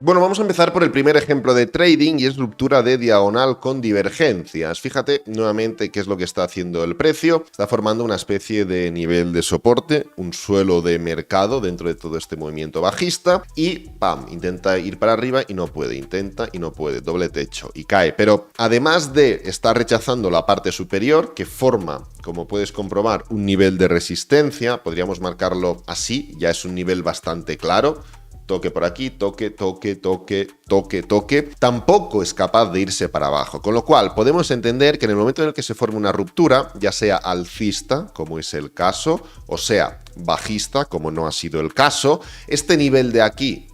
Bueno, vamos a empezar por el primer ejemplo de trading y es ruptura de diagonal con divergencias. Fíjate nuevamente qué es lo que está haciendo el precio. Está formando una especie de nivel de soporte, un suelo de mercado dentro de todo este movimiento bajista y ¡pam! Intenta ir para arriba y no puede, intenta y no puede, doble techo y cae. Pero además de estar rechazando la parte superior que forma, como puedes comprobar, un nivel de resistencia, podríamos marcarlo así, ya es un nivel bastante claro. Toque por aquí, toque, toque, toque, toque, toque. Tampoco es capaz de irse para abajo. Con lo cual, podemos entender que en el momento en el que se forme una ruptura, ya sea alcista, como es el caso, o sea, bajista, como no ha sido el caso, este nivel de aquí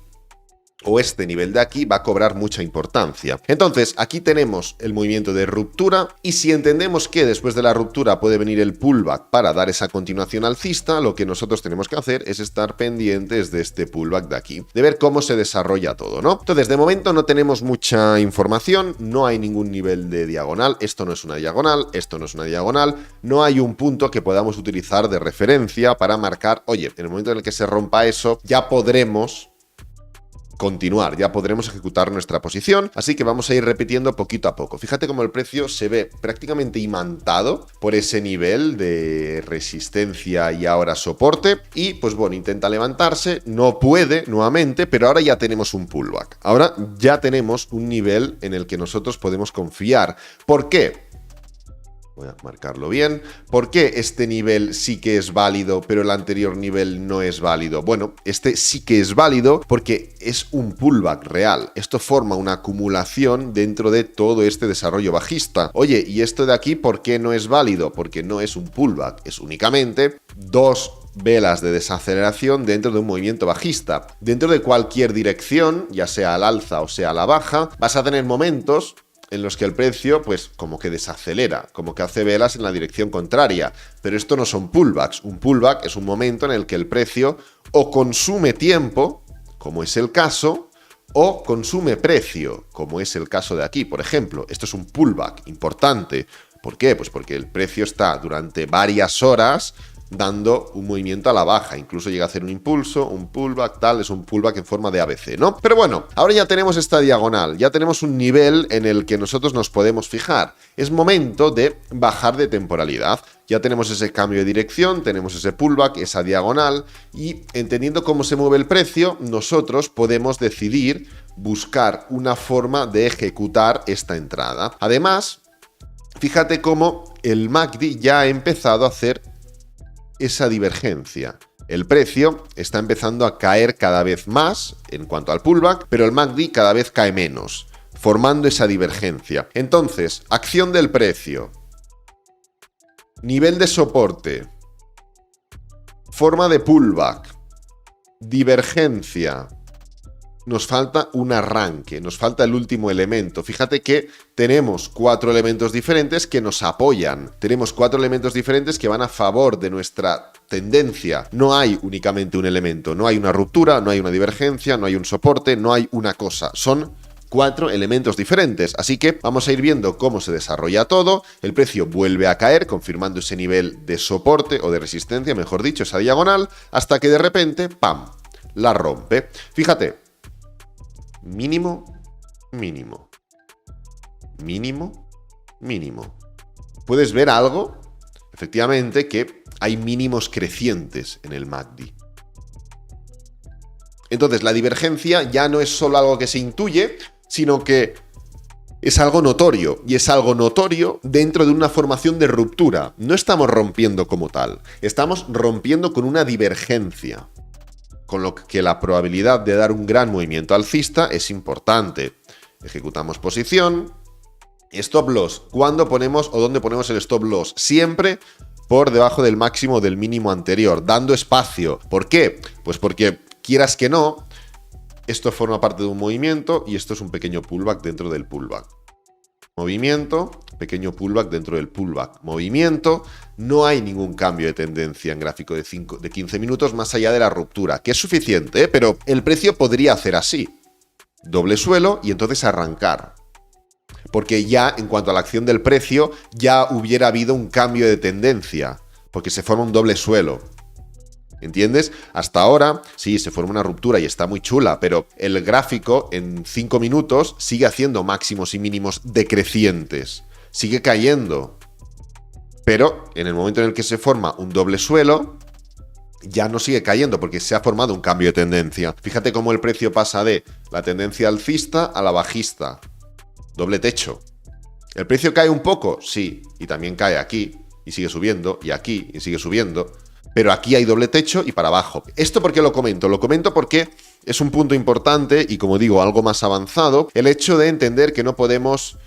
o este nivel de aquí va a cobrar mucha importancia. Entonces, aquí tenemos el movimiento de ruptura y si entendemos que después de la ruptura puede venir el pullback para dar esa continuación alcista, lo que nosotros tenemos que hacer es estar pendientes de este pullback de aquí, de ver cómo se desarrolla todo, ¿no? Entonces, de momento no tenemos mucha información, no hay ningún nivel de diagonal, esto no es una diagonal, esto no es una diagonal, no hay un punto que podamos utilizar de referencia para marcar, oye, en el momento en el que se rompa eso, ya podremos continuar, ya podremos ejecutar nuestra posición, así que vamos a ir repitiendo poquito a poco. Fíjate cómo el precio se ve prácticamente imantado por ese nivel de resistencia y ahora soporte y pues bueno, intenta levantarse, no puede nuevamente, pero ahora ya tenemos un pullback, ahora ya tenemos un nivel en el que nosotros podemos confiar. ¿Por qué? Voy a marcarlo bien. ¿Por qué este nivel sí que es válido, pero el anterior nivel no es válido? Bueno, este sí que es válido porque es un pullback real. Esto forma una acumulación dentro de todo este desarrollo bajista. Oye, ¿y esto de aquí por qué no es válido? Porque no es un pullback, es únicamente dos velas de desaceleración dentro de un movimiento bajista. Dentro de cualquier dirección, ya sea al alza o sea a la baja, vas a tener momentos en los que el precio, pues, como que desacelera, como que hace velas en la dirección contraria. Pero esto no son pullbacks. Un pullback es un momento en el que el precio o consume tiempo, como es el caso, o consume precio, como es el caso de aquí. Por ejemplo, esto es un pullback importante. ¿Por qué? Pues porque el precio está durante varias horas dando un movimiento a la baja, incluso llega a hacer un impulso, un pullback, tal, es un pullback en forma de ABC, ¿no? Pero bueno, ahora ya tenemos esta diagonal, ya tenemos un nivel en el que nosotros nos podemos fijar. Es momento de bajar de temporalidad. Ya tenemos ese cambio de dirección, tenemos ese pullback, esa diagonal, y entendiendo cómo se mueve el precio, nosotros podemos decidir buscar una forma de ejecutar esta entrada. Además, fíjate cómo el MACD ya ha empezado a hacer esa divergencia. El precio está empezando a caer cada vez más en cuanto al pullback, pero el MACD cada vez cae menos, formando esa divergencia. Entonces, acción del precio, nivel de soporte, forma de pullback, divergencia. Nos falta un arranque, nos falta el último elemento. Fíjate que tenemos 4 elementos diferentes que nos apoyan. Tenemos 4 elementos diferentes que van a favor de nuestra tendencia. No hay únicamente un elemento, no hay una ruptura, no hay una divergencia, no hay un soporte, no hay una cosa. Son 4 elementos diferentes, así que vamos a ir viendo cómo se desarrolla todo. El precio vuelve a caer, confirmando ese nivel de soporte o de resistencia, mejor dicho, esa diagonal, hasta que de repente, ¡pam!, la rompe. Fíjate. Mínimo, mínimo. Mínimo, mínimo. ¿Puedes ver algo? Efectivamente que hay mínimos crecientes en el MACD. Entonces, la divergencia ya no es solo algo que se intuye, sino que es algo notorio. Y es algo notorio dentro de una formación de ruptura. No estamos rompiendo como tal. Estamos rompiendo con una divergencia. Con lo que la probabilidad de dar un gran movimiento alcista es importante. Ejecutamos posición. Stop loss. ¿Cuándo ponemos o dónde ponemos el stop loss? Siempre por debajo del máximo o del mínimo anterior, dando espacio. ¿Por qué? Pues porque, quieras que no, esto forma parte de un movimiento y esto es un pequeño pullback dentro del pullback. Movimiento, pequeño pullback dentro del pullback. Movimiento, no hay ningún cambio de tendencia en gráfico de 15 minutos más allá de la ruptura, que es suficiente, ¿eh? Pero el precio podría hacer así. Doble suelo y entonces arrancar. Porque ya, en cuanto a la acción del precio, ya hubiera habido un cambio de tendencia, porque se forma un doble suelo. ¿Entiendes? Hasta ahora, sí, se forma una ruptura y está muy chula, pero el gráfico en 5 minutos sigue haciendo máximos y mínimos decrecientes. Sigue cayendo. Pero en el momento en el que se forma un doble suelo, ya no sigue cayendo porque se ha formado un cambio de tendencia. Fíjate cómo el precio pasa de la tendencia alcista a la bajista. Doble techo. ¿El precio cae un poco? Sí. Y también cae aquí. Y sigue subiendo. Y aquí. Y sigue subiendo. Pero aquí hay doble techo y para abajo. ¿Esto por qué lo comento? Lo comento porque es un punto importante y, como digo, algo más avanzado. El hecho de entender que no podemos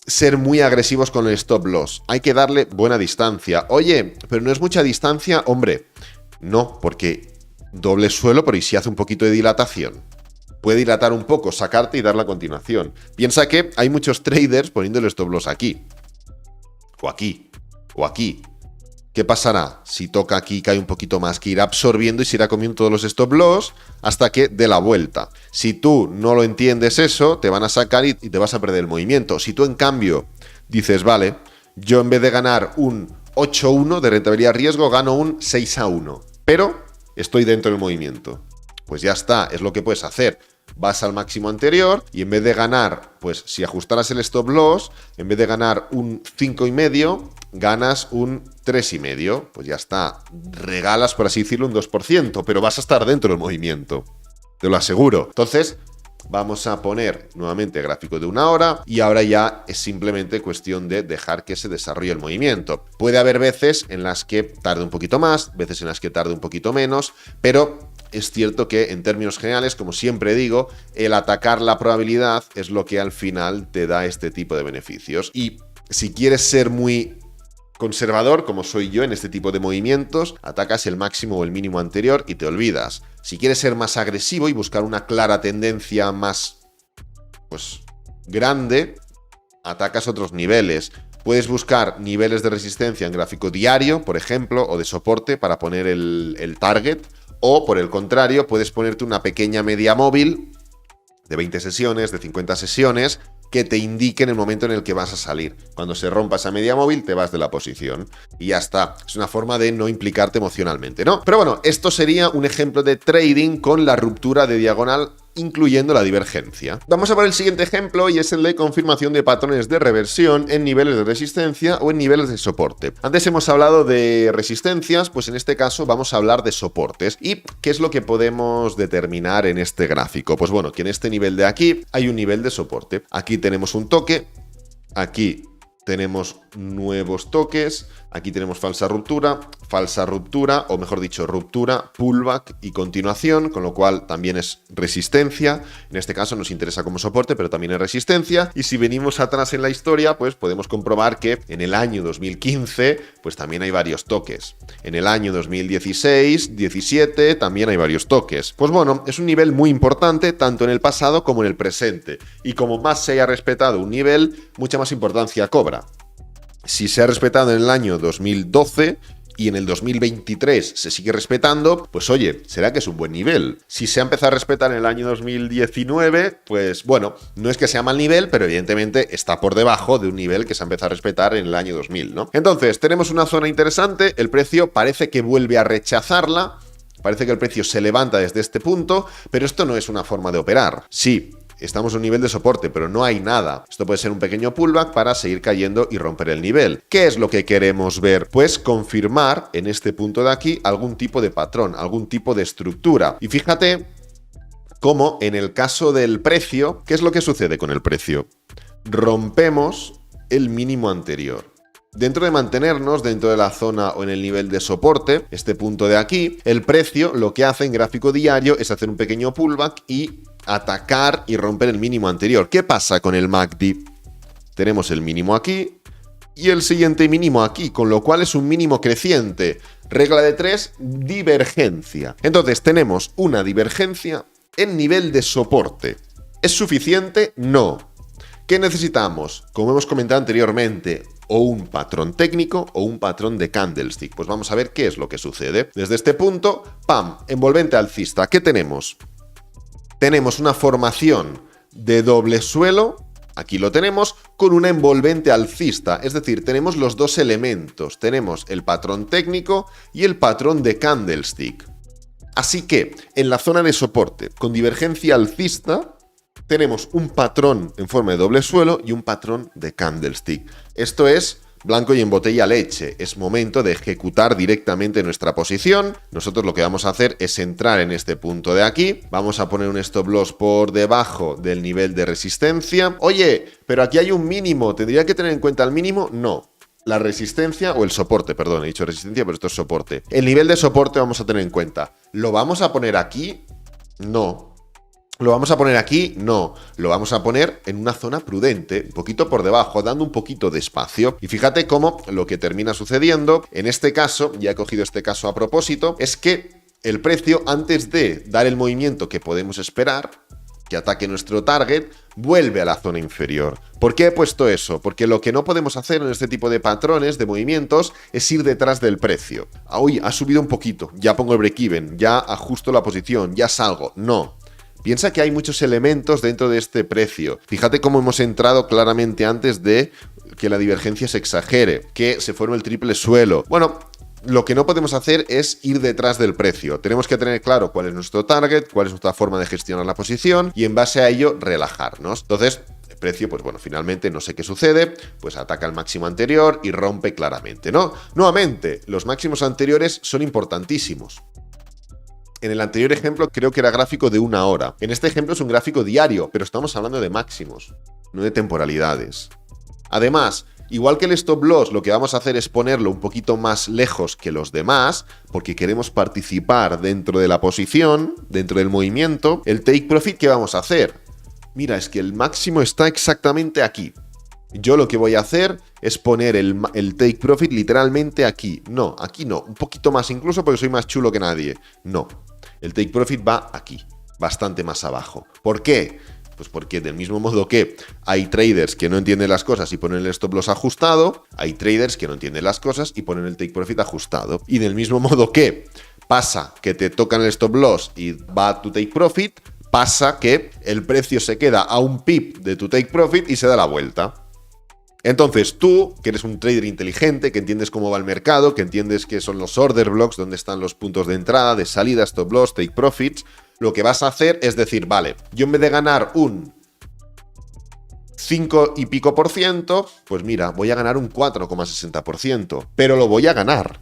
ser muy agresivos con el stop loss. Hay que darle buena distancia. Oye, pero no es mucha distancia. Hombre, no, porque doble suelo, pero ¿y si hace un poquito de dilatación? Puede dilatar un poco, sacarte y darle a continuación. Piensa que hay muchos traders poniendo el stop loss aquí. O aquí. O aquí. ¿Qué pasará? Si toca aquí y cae un poquito más, que irá absorbiendo y se irá comiendo todos los stop loss hasta que dé la vuelta. Si tú no lo entiendes eso, te van a sacar y te vas a perder el movimiento. Si tú, en cambio, dices, vale, yo en vez de ganar un 8-1 de rentabilidad riesgo, gano un 6-1. Pero estoy dentro del movimiento. Pues ya está, es lo que puedes hacer. Vas al máximo anterior y en vez de ganar, pues si ajustaras el stop loss, en vez de ganar un 5,5, ganas un 3,5. Pues ya está, regalas, por así decirlo, un 2%, pero vas a estar dentro del movimiento. Te lo aseguro. Entonces, vamos a poner nuevamente gráfico de 1 hora y ahora ya es simplemente cuestión de dejar que se desarrolle el movimiento. Puede haber veces en las que tarde un poquito más, veces en las que tarde un poquito menos, pero es cierto que en términos generales, como siempre digo, el atacar la probabilidad es lo que al final te da este tipo de beneficios. Y si quieres ser muy conservador, como soy yo en este tipo de movimientos, atacas el máximo o el mínimo anterior y te olvidas. Si quieres ser más agresivo y buscar una clara tendencia más, pues, grande, atacas otros niveles. Puedes buscar niveles de resistencia en gráfico diario, por ejemplo, o de soporte para poner el target. O, por el contrario, puedes ponerte una pequeña media móvil de 20 sesiones, de 50 sesiones, que te indiquen el momento en el que vas a salir. Cuando se rompa esa media móvil, te vas de la posición. Y ya está. Es una forma de no implicarte emocionalmente, ¿no? Pero bueno, esto sería un ejemplo de trading con la ruptura de diagonal, incluyendo la divergencia. Vamos a por el siguiente ejemplo y es el de confirmación de patrones de reversión en niveles de resistencia o en niveles de soporte. Antes hemos hablado de resistencias, pues en este caso vamos a hablar de soportes. ¿Y qué es lo que podemos determinar en este gráfico? Pues bueno, que en este nivel de aquí hay un nivel de soporte. Aquí tenemos un toque, aquí tenemos nuevos toques, aquí tenemos falsa ruptura, o mejor dicho, ruptura, pullback y continuación, con lo cual también es resistencia. En este caso nos interesa como soporte, pero también es resistencia. Y si venimos atrás en la historia, pues podemos comprobar que en el año 2015, pues también hay varios toques. En el año 2016, 17, también hay varios toques. Pues bueno, es un nivel muy importante, tanto en el pasado como en el presente. Y como más se haya respetado un nivel, mucha más importancia cobra. Si se ha respetado en el año 2012 y en el 2023 se sigue respetando, pues oye, será que es un buen nivel. Si se ha empezado a respetar en el año 2019, pues bueno, no es que sea mal nivel, pero evidentemente está por debajo de un nivel que se ha empezado a respetar en el año 2000, ¿no? Entonces, tenemos una zona interesante, el precio parece que vuelve a rechazarla, parece que el precio se levanta desde este punto, pero esto no es una forma de operar. Sí, estamos en un nivel de soporte, pero no hay nada. Esto puede ser un pequeño pullback para seguir cayendo y romper el nivel. ¿Qué es lo que queremos ver? Pues confirmar en este punto de aquí algún tipo de patrón, algún tipo de estructura. Y fíjate cómo en el caso del precio, ¿qué es lo que sucede con el precio? Rompemos el mínimo anterior. Dentro de mantenernos dentro de la zona o en el nivel de soporte, este punto de aquí, el precio lo que hace en gráfico diario es hacer un pequeño pullback y atacar y romper el mínimo anterior. ¿Qué pasa con el MACD? Tenemos el mínimo aquí y el siguiente mínimo aquí, con lo cual es un mínimo creciente. Regla de 3, divergencia. Entonces tenemos una divergencia en nivel de soporte. ¿Es suficiente? No. ¿Qué necesitamos? Como hemos comentado anteriormente, o un patrón técnico o un patrón de candlestick. Pues vamos a ver qué es lo que sucede. Desde este punto, ¡pam!, envolvente alcista. ¿Qué tenemos? Tenemos una formación de doble suelo Aquí lo tenemos con una envolvente alcista, es decir, tenemos los dos elementos, tenemos el patrón técnico y el patrón de candlestick. Así que en la zona de soporte con divergencia alcista tenemos un patrón en forma de doble suelo y un patrón de candlestick. Esto es blanco y en botella leche. Es momento de ejecutar directamente nuestra posición. Nosotros lo que vamos a hacer es entrar en este punto de aquí. Vamos a poner un stop loss por debajo del nivel de resistencia. Oye, pero aquí hay un mínimo. ¿Tendría que tener en cuenta el mínimo? No. La resistencia o el soporte, perdón, he dicho resistencia, pero esto es soporte. El nivel de soporte vamos a tener en cuenta. ¿Lo vamos a poner aquí? No. ¿Lo vamos a poner aquí? No. Lo vamos a poner en una zona prudente, un poquito por debajo, dando un poquito de espacio. Y fíjate cómo lo que termina sucediendo, en este caso, ya he cogido este caso a propósito, es que el precio, antes de dar el movimiento que podemos esperar, que ataque nuestro target, vuelve a la zona inferior. ¿Por qué he puesto eso? Porque lo que no podemos hacer en este tipo de patrones, de movimientos, es ir detrás del precio. Uy, ha subido un poquito, ya pongo el break-even, ya ajusto la posición, ya salgo. No. Piensa que hay muchos elementos dentro de este precio. Fíjate cómo hemos entrado claramente antes de que la divergencia se exagere, que se forme el triple suelo. Bueno, lo que no podemos hacer es ir detrás del precio. Tenemos que tener claro cuál es nuestro target, cuál es nuestra forma de gestionar la posición y en base a ello relajarnos. Entonces, el precio, pues bueno, finalmente no sé qué sucede, pues ataca el máximo anterior y rompe claramente, ¿no? Nuevamente, los máximos anteriores son importantísimos. En el anterior ejemplo creo que era gráfico de 1 hora. En este ejemplo es un gráfico diario, pero estamos hablando de máximos, no de temporalidades. Además, igual que el stop loss, lo que vamos a hacer es ponerlo un poquito más lejos que los demás, porque queremos participar dentro de la posición, dentro del movimiento. El take profit, ¿qué vamos a hacer? Mira, es que el máximo está exactamente aquí. Yo lo que voy a hacer es poner el take profit literalmente aquí. No, aquí no. Un poquito más incluso porque soy más chulo que nadie. No. El take profit va aquí. Bastante más abajo. ¿Por qué? Pues porque del mismo modo que hay traders que no entienden las cosas y ponen el stop loss ajustado, hay traders que no entienden las cosas y ponen el take profit ajustado. Y del mismo modo que pasa que te tocan el stop loss y va a tu take profit, pasa que el precio se queda a un pip de tu take profit y se da la vuelta. Entonces tú, que eres un trader inteligente, que entiendes cómo va el mercado, que entiendes qué son los order blocks, dónde están los puntos de entrada, de salida, stop loss, take profits, lo que vas a hacer es decir, vale, yo en vez de ganar un 5 y pico por ciento, pues mira, voy a ganar un 4,60%, pero lo voy a ganar.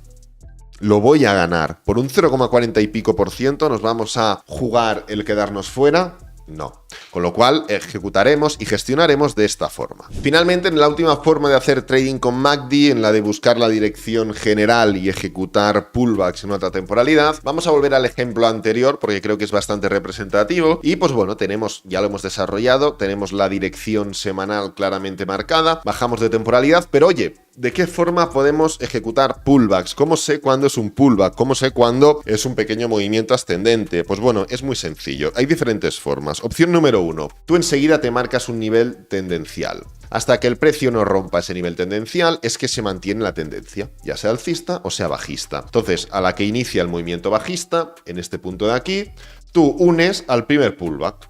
Lo voy a ganar. Por un 0,40 y pico por ciento nos vamos a jugar el quedarnos fuera. No. Con lo cual ejecutaremos y gestionaremos de esta forma. Finalmente, en la última forma de hacer trading con MACD, en la de buscar la dirección general y ejecutar pullbacks en otra temporalidad, vamos a volver al ejemplo anterior porque creo que es bastante representativo. Y pues bueno, ya lo hemos desarrollado, tenemos la dirección semanal claramente marcada, bajamos de temporalidad, pero oye, ¿de qué forma podemos ejecutar pullbacks? ¿Cómo sé cuándo es un pullback? ¿Cómo sé cuándo es un pequeño movimiento ascendente? Pues bueno, es muy sencillo. Hay diferentes formas. Opción número 1. Tú enseguida te marcas un nivel tendencial. Hasta que el precio no rompa ese nivel tendencial es que se mantiene la tendencia, ya sea alcista o sea bajista. Entonces, a la que inicia el movimiento bajista, en este punto de aquí, tú unes al primer pullback.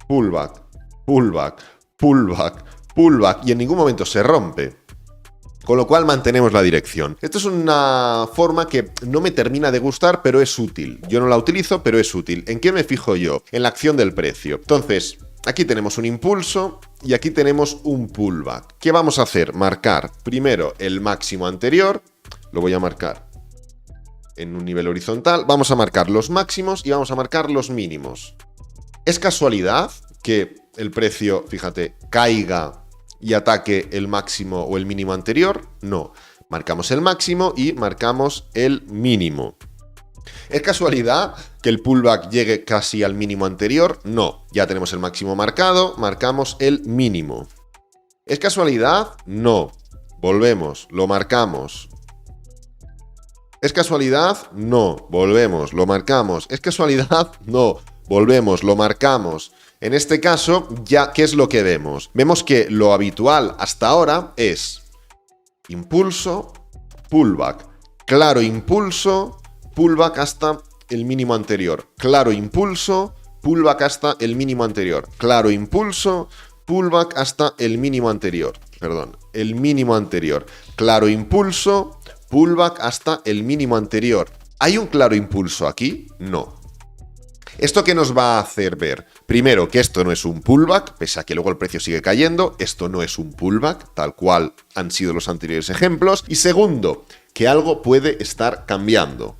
Pullback, pullback, pullback, pullback y en ningún momento se rompe. Con lo cual mantenemos la dirección. Esto es una forma que no me termina de gustar, pero es útil. Yo no la utilizo, pero es útil. ¿En qué me fijo yo? En la acción del precio. Entonces, aquí tenemos un impulso y aquí tenemos un pullback. ¿Qué vamos a hacer? Marcar primero el máximo anterior. Lo voy a marcar en un nivel horizontal. Vamos a marcar los máximos y vamos a marcar los mínimos. ¿Es casualidad que el precio, fíjate, caiga y ataque el máximo o el mínimo anterior? No. Marcamos el máximo y marcamos el mínimo. ¿Es casualidad que el pullback llegue casi al mínimo anterior? No. Ya tenemos el máximo marcado, marcamos el mínimo. ¿Es casualidad? No. Volvemos, lo marcamos. ¿Es casualidad? No. Volvemos, lo marcamos. ¿Es casualidad? No. Volvemos, lo marcamos. En este caso, ya, ¿qué es lo que vemos? Vemos que lo habitual hasta ahora es impulso, pullback, claro impulso, pullback hasta el mínimo anterior, claro impulso, pullback hasta el mínimo anterior, claro impulso, pullback hasta el mínimo anterior. Perdón, el mínimo anterior. Claro impulso, pullback hasta el mínimo anterior. ¿Hay un claro impulso aquí? No. ¿Esto qué nos va a hacer ver? Primero, que esto no es un pullback, pese a que luego el precio sigue cayendo. Esto no es un pullback, tal cual han sido los anteriores ejemplos. Y segundo, que algo puede estar cambiando.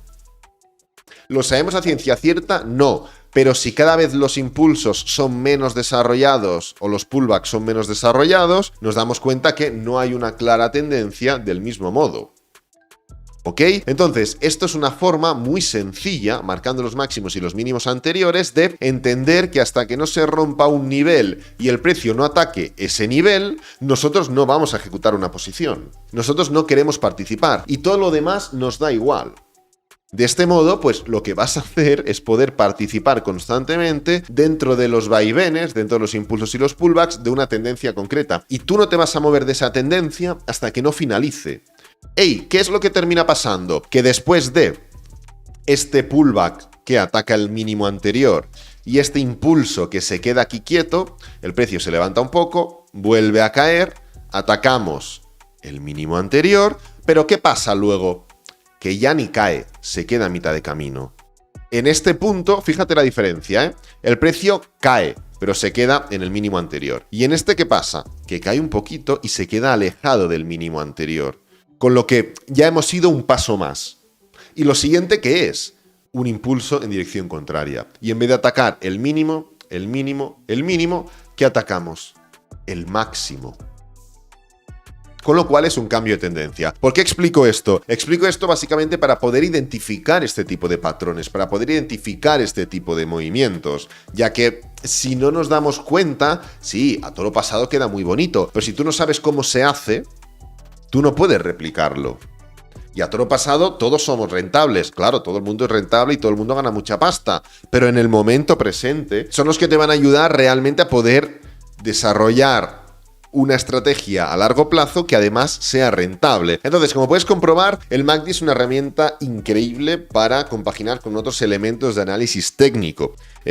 ¿Lo sabemos a ciencia cierta? No. Pero si cada vez los impulsos son menos desarrollados o los pullbacks son menos desarrollados, nos damos cuenta que no hay una clara tendencia del mismo modo. ¿Ok? Entonces, esto es una forma muy sencilla, marcando los máximos y los mínimos anteriores, de entender que hasta que no se rompa un nivel y el precio no ataque ese nivel, nosotros no vamos a ejecutar una posición. Nosotros no queremos participar y todo lo demás nos da igual. De este modo, pues lo que vas a hacer es poder participar constantemente dentro de los vaivenes, dentro de los impulsos y los pullbacks de una tendencia concreta. Y tú no te vas a mover de esa tendencia hasta que no finalice. ¡Ey! ¿Qué es lo que termina pasando? Que después de este pullback que ataca el mínimo anterior y este impulso que se queda aquí quieto, el precio se levanta un poco, vuelve a caer, atacamos el mínimo anterior, pero ¿qué pasa luego? Que ya ni cae, se queda a mitad de camino. En este punto, fíjate la diferencia, ¿eh? El precio cae, pero se queda en el mínimo anterior. ¿Y en este qué pasa? Que cae un poquito y se queda alejado del mínimo anterior. Con lo que ya hemos ido un paso más. Y lo siguiente, ¿qué es? Un impulso en dirección contraria. Y en vez de atacar el mínimo, ¿qué atacamos? El máximo. Con lo cual es un cambio de tendencia. ¿Por qué explico esto? Explico esto básicamente para poder identificar este tipo de patrones, para poder identificar este tipo de movimientos, ya que si no nos damos cuenta, sí, a toro pasado queda muy bonito, pero si tú no sabes cómo se hace, tú no puedes replicarlo. Y a toro pasado todos somos rentables. Claro, todo el mundo es rentable y todo el mundo gana mucha pasta. Pero en el momento presente son los que te van a ayudar realmente a poder desarrollar una estrategia a largo plazo que además sea rentable. Entonces, como puedes comprobar, el MACD es una herramienta increíble para compaginar con otros elementos de análisis técnico.